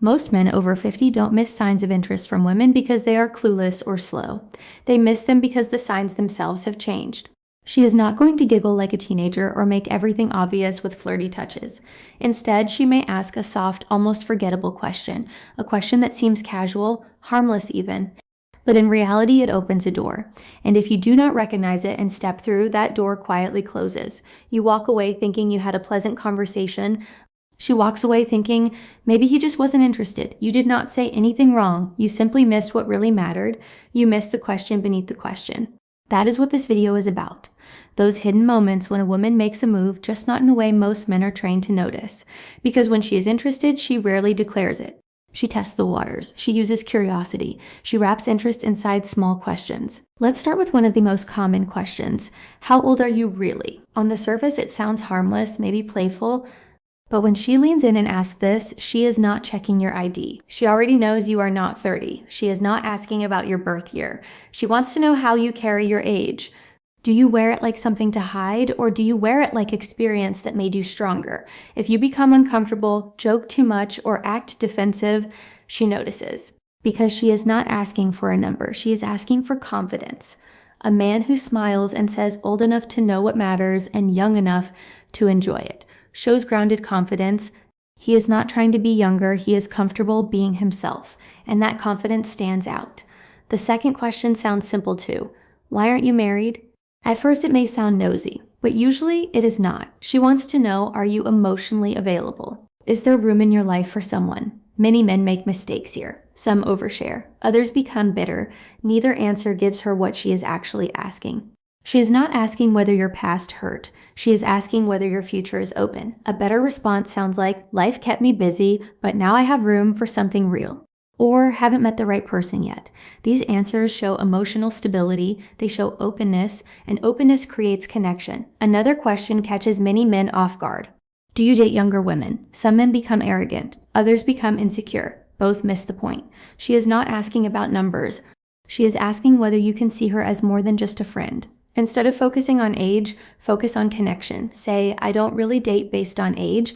Most men over 50 don't miss signs of interest from women because they are clueless or slow. They miss them because the signs themselves have changed. She is not going to giggle like a teenager or make everything obvious with flirty touches. Instead, she may ask a soft, almost forgettable question, a question that seems casual, harmless even. But in reality, it opens a door. And if you do not recognize it and step through, that door quietly closes. You walk away thinking you had a pleasant conversation. She walks away thinking, maybe he just wasn't interested. You did not say anything wrong. You simply missed what really mattered. You missed the question beneath the question. That is what this video is about. Those hidden moments when a woman makes a move, just not in the way most men are trained to notice. Because when she is interested, she rarely declares it. She tests the waters. She uses curiosity. She wraps interest inside small questions. Let's start with one of the most common questions. How old are you really? On the surface, it sounds harmless, maybe playful, but when she leans in and asks this, she is not checking your ID. She already knows you are not 30. She is not asking about your birth year. She wants to know how you carry your age. Do you wear it like something to hide, or do you wear it like experience that made you stronger? If you become uncomfortable, joke too much, or act defensive, she notices. Because she is not asking for a number. She is asking for confidence. A man who smiles and says old enough to know what matters and young enough to enjoy it shows grounded confidence. He is not trying to be younger, he is comfortable being himself, and that confidence stands out. The second question sounds simple too. Why aren't you married? At first it may sound nosy, but usually it is not. She wants to know, are you emotionally available? Is there room in your life for someone? Many men make mistakes here. Some overshare. Others become bitter. Neither answer gives her what she is actually asking. She is not asking whether your past hurt. She is asking whether your future is open. A better response sounds like, life kept me busy, but now I have room for something real. Or haven't met the right person yet. These answers show emotional stability, they show openness, and openness creates connection. Another question catches many men off guard. Do you date younger women? Some men become arrogant, others become insecure. Both miss the point. She is not asking about numbers. She is asking whether you can see her as more than just a friend. Instead of focusing on age, focus on connection. Say, I don't really date based on age.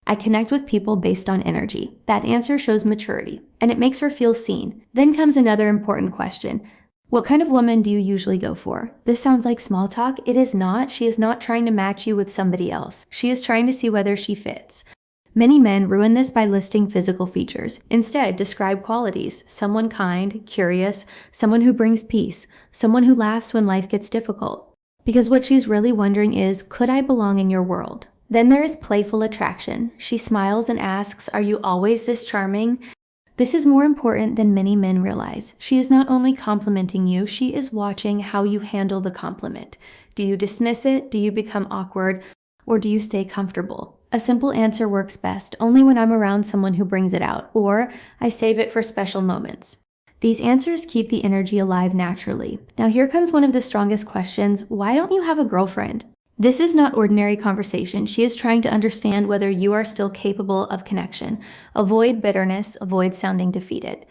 I connect with people based on energy. That answer shows maturity, and it makes her feel seen. Then comes another important question. What kind of woman do you usually go for? This sounds like small talk. It is not. She is not trying to match you with somebody else. She is trying to see whether she fits. Many men ruin this by listing physical features. Instead, describe qualities. Someone kind, curious, someone who brings peace, someone who laughs when life gets difficult. Because what she's really wondering is, could I belong in your world? Then there is playful attraction. She smiles and asks, are you always this charming? This is more important than many men realize. She is not only complimenting you, she is watching how you handle the compliment. Do you dismiss it? Do you become awkward? Or do you stay comfortable? A simple answer works best, only when I'm around someone who brings it out, or I save it for special moments. These answers keep the energy alive naturally. Now here comes one of the strongest questions. Why don't you have a girlfriend? This is not ordinary conversation. She is trying to understand whether you are still capable of connection. Avoid bitterness, avoid sounding defeated.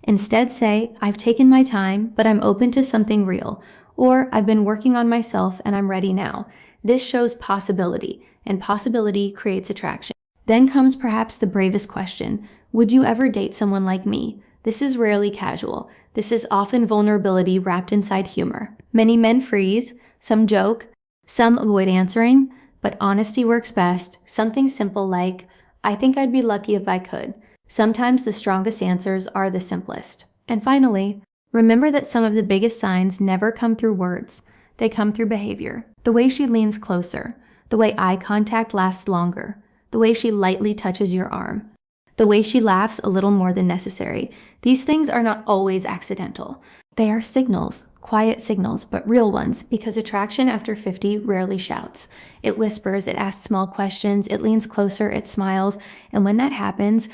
Instead say, I've taken my time, but I'm open to something real. Or I've been working on myself and I'm ready now. This shows possibility, and possibility creates attraction. Then comes perhaps the bravest question. Would you ever date someone like me? This is rarely casual. This is often vulnerability wrapped inside humor. Many men freeze, some joke, some avoid answering, but honesty works best. Something simple like, I think I'd be lucky if I could. Sometimes the strongest answers are the simplest. And finally, remember that some of the biggest signs never come through words. They come through behavior. The way she leans closer, the way eye contact lasts longer, the way she lightly touches your arm, the way she laughs a little more than necessary. These things are not always accidental. They are signals, quiet signals, but real ones, because attraction after 50 rarely shouts. It whispers, it asks small questions, it leans closer, it smiles, and when that happens,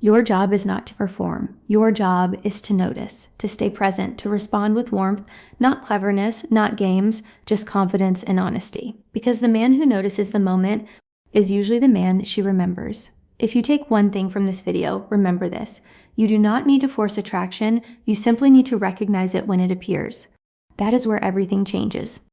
your job is not to perform. Your job is to notice, to stay present, to respond with warmth, not cleverness, not games, just confidence and honesty. Because the man who notices the moment is usually the man she remembers. If you take one thing from this video, remember this. You do not need to force attraction, you simply need to recognize it when it appears. That is where everything changes.